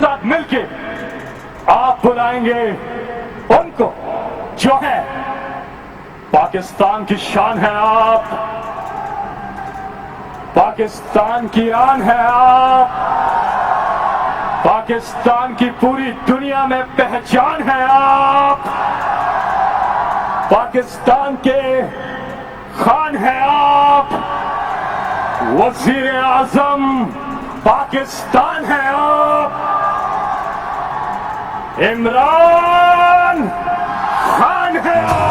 साथ मिलके आप बुलाएंगे उनको जो है पाकिस्तान की शान है आप, पाकिस्तान की आन है आप, पाकिस्तान की पूरी दुनिया में पहचान है आप, पाकिस्तान के खान है आप, वजीर आजम पाकिस्तान है आप, इमरान खान है आप।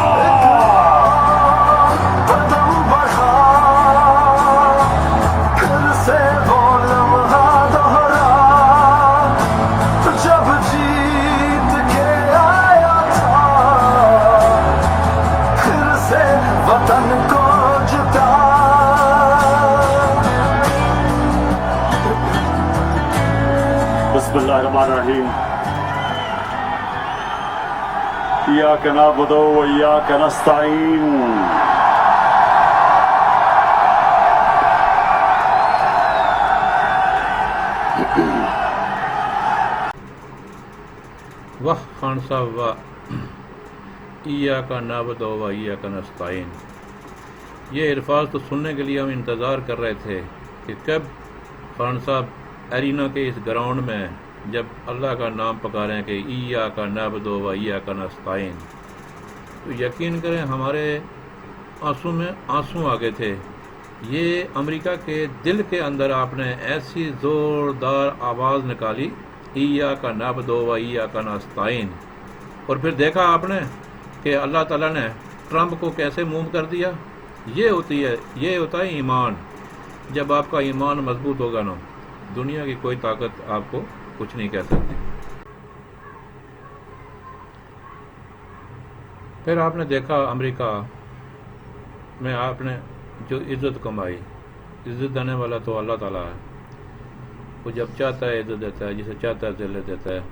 बिस्मिल्लाहिर्रहमानिर्रहीम। इय्याका नअबुदु व इय्याका नस्तईन। वाह खान साहब वाह, इय्याका नअबुदु व इय्याका नस्तईन। ये अल्फाज तो सुनने के लिए हम इंतज़ार कर रहे थे कि कब खान साहब एरिना के इस ग्राउंड में जब अल्लाह का नाम पुकारें कि इय्याका नअबुदु व इय्याका नस्तईन, तो यकीन करें हमारे आंसू में आंसू आ गए थे। ये अमेरिका के दिल के अंदर आपने ऐसी ज़ोरदार आवाज़ निकाली, इय्याका नअबुदु व इय्याका नस्तईन, और फिर देखा आपने कि अल्लाह ताला ने ट्रंप को कैसे मूव कर दिया। ये होता है ईमान। जब आपका ईमान मजबूत होगा ना, दुनिया की कोई ताकत आपको कुछ नहीं कह सकती। फिर आपने देखा अमेरिका में आपने जो इज़्ज़त कमाई, इज़्ज़त देने वाला तो अल्लाह ताला है। वो जब चाहता है इज़्ज़त देता है, जिसे चाहता है ज़िल्लत देता है।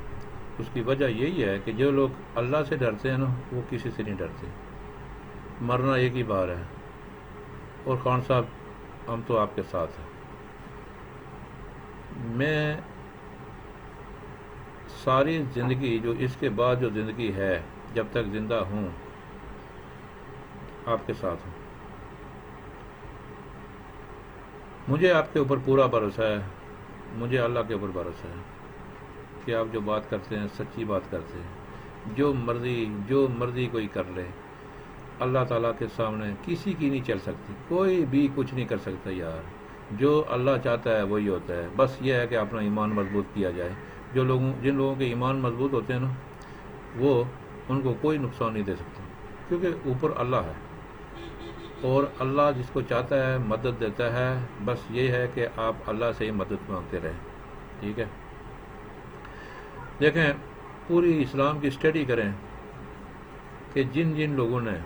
उसकी वजह यही है कि जो लोग अल्लाह से डरते हैं ना, वो किसी से नहीं डरते। मरना एक ही बार है। और खान साहब, हम तो आपके साथ हैं। मैं सारी ज़िंदगी, जो इसके बाद जो ज़िंदगी है, जब तक ज़िंदा हूँ, आपके साथ हूँ। मुझे आपके ऊपर पूरा भरोसा है, मुझे अल्लाह के ऊपर भरोसा है कि आप जो बात करते हैं सच्ची बात करते हैं। जो मर्ज़ी कोई कर ले, अल्लाह ताला के सामने किसी की नहीं चल सकती, कोई भी कुछ नहीं कर सकता यार। जो अल्लाह चाहता है वही होता है। बस ये है कि अपना ईमान मजबूत किया जाए। जिन लोगों के ईमान मजबूत होते हैं ना, वो उनको कोई नुकसान नहीं दे सकता, क्योंकि ऊपर अल्लाह है और अल्लाह जिसको चाहता है मदद देता है। बस ये है कि आप अल्लाह से ही मदद मांगते रहें। ठीक है, देखें, पूरी इस्लाम की स्टडी करें कि जिन जिन लोगों ने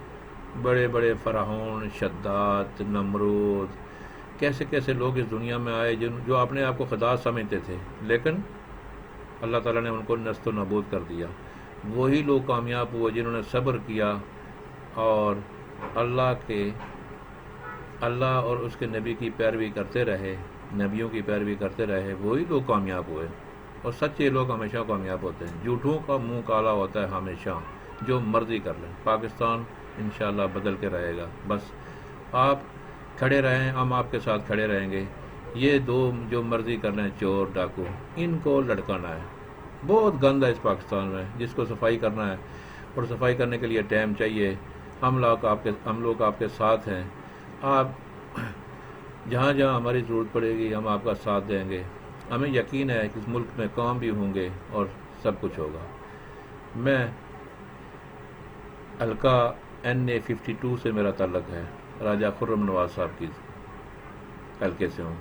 बड़े बड़े फ़राऊन, शद्दाद, नमरूद, कैसे कैसे लोग इस दुनिया में आए जो अपने आप को खुदा समझते थे, लेकिन अल्लाह ताला ने उनको नस्त नबूद कर दिया। वही लोग कामयाब हुए जिन्होंने सब्र किया और अल्लाह और उसके नबी की पैरवी करते रहे, नबियों की पैरवी करते रहे। वही लोग कामयाब हुए और सच्चे लोग हमेशा कामयाब होते हैं। झूठों का मुंह काला होता है हमेशा, जो मर्जी कर लें। पाकिस्तान इंशाल्लाह बदल के रहेगा। बस आप खड़े रहें, हम आपके साथ खड़े रहेंगे। ये दो जो मर्जी कर लें, चोर डाकू, इनको लड़काना है। बहुत गंद है इस पाकिस्तान में, जिसको सफाई करना है, और सफाई करने के लिए टाइम चाहिए। हम लोग आपके साथ हैं। आप जहाँ जहाँ हमारी ज़रूरत पड़ेगी हम आपका साथ देंगे। हमें यकीन है कि इस मुल्क में काम भी होंगे और सब कुछ होगा। मैं हल्का NA 52 से मेरा ताल्लुक़ है, राजा खुर्रम नवाज साहब की हल्के से हूँ,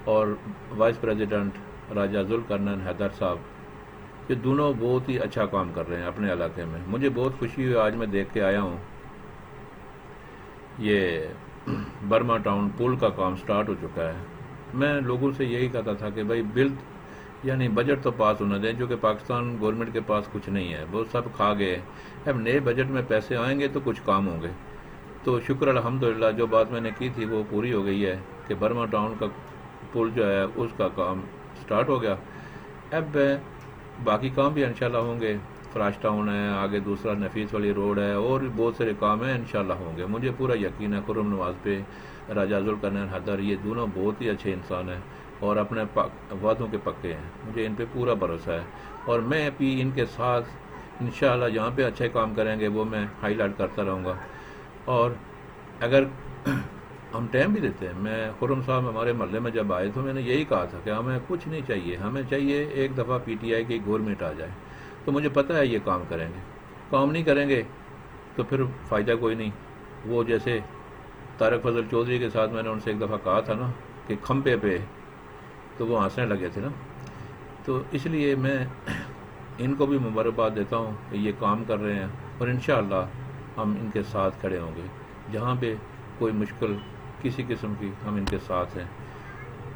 और वाइस प्रेसिडेंट राजा ज़ुल्करनैन हैदर साहब, ये दोनों बहुत ही अच्छा काम कर रहे हैं अपने इलाके में। मुझे बहुत खुशी हुई, आज मैं देख के आया हूँ ये बर्मा टाउन पुल का काम स्टार्ट हो चुका है। मैं लोगों से यही कहता था कि भाई बिल यानी बजट तो पास होना दें, जो कि पाकिस्तान गवर्नमेंट के पास कुछ नहीं है, वो सब खा गए। अब नए बजट में पैसे आएंगे तो कुछ काम होंगे। तो शुक्र अल्हम्दुलिल्लाह जो बात मैंने की थी वो पूरी हो गई है कि बर्मा टाउन का पुल जो है उसका काम स्टार्ट हो गया। اب باقی کام بھی انشاءاللہ ہوں گے، فراش ٹاؤن ہے، آگے دوسرا نفیس والی روڈ ہے، اور بھی بہت سارے کام ہیں انشاءاللہ ہوں گے۔ مجھے پورا یقین ہے خرم نواز پہ، راجہ ذوالقرنین حیدر، یہ دونوں بہت ہی اچھے انسان ہیں اور اپنے وعدوں کے پکے ہیں، مجھے ان پہ پورا بھروسہ ہے، اور میں بھی ان کے ساتھ انشاءاللہ جہاں پہ اچھے کام کریں گے وہ میں ہائی لائٹ کرتا رہوں گا۔ اور اگر ہم ٹائم بھی دیتے ہیں، میں خرم صاحب ہمارے محلے میں جب آئے تو میں نے یہی کہا تھا کہ ہمیں کچھ نہیں چاہیے، ہمیں چاہیے ایک دفعہ پی ٹی آئی کی گورنمنٹ آ جائے، تو مجھے پتہ ہے یہ کام کریں گے، کام نہیں کریں گے تو پھر فائدہ کوئی نہیں۔ وہ جیسے طارق فضل چودھری کے ساتھ میں نے ان سے ایک دفعہ کہا تھا نا کہ کھمبے پہ، تو وہ ہنسنے لگے تھے نا، تو اس لیے میں ان کو بھی مبارکباد دیتا ہوں کہ یہ کام کر رہے ہیں، اور انشاءاللہ ہم ان کے ساتھ کھڑے ہوں گے، جہاں پہ کوئی مشکل کسی قسم کی ہم ان کے ساتھ ہیں۔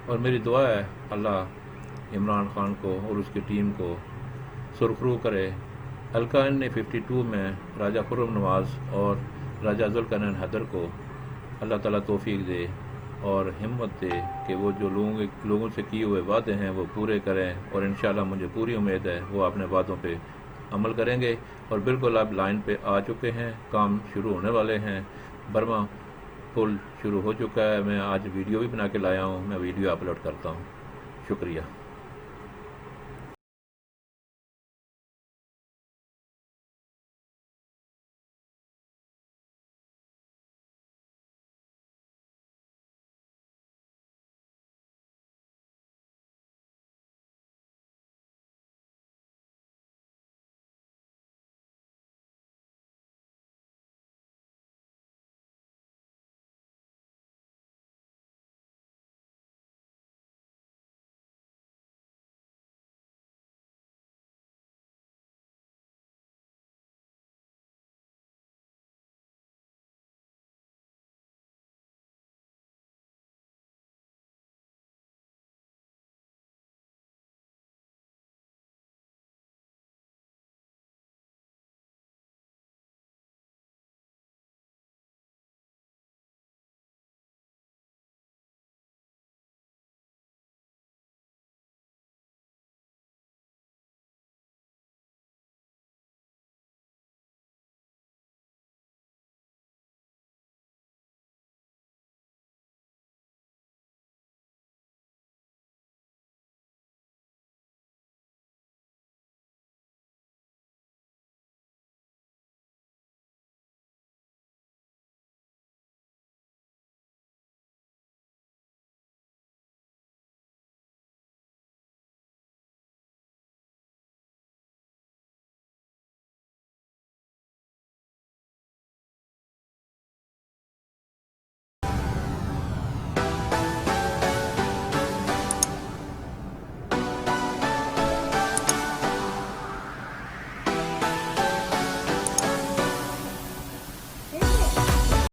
اور میری دعا ہے اللہ عمران خان کو اور اس کی ٹیم کو سرخرو کرے۔ حلقہ نے 52 میں راجہ خرم نواز اور راجہ ذوالقرنین حیدر کو اللہ تعالیٰ توفیق دے اور ہمت دے کہ وہ جو لوگوں سے کیے ہوئے وعدے ہیں وہ پورے کریں، اور انشاءاللہ مجھے پوری امید ہے وہ اپنے وعدوں پہ عمل کریں گے، اور بالکل اب لائن پہ آ چکے ہیں، کام شروع ہونے والے ہیں، برما پل شروع ہو چکا ہے، میں آج ویڈیو بھی بنا کے لایا ہوں، میں ویڈیو اپلوڈ کرتا ہوں۔ شکریہ۔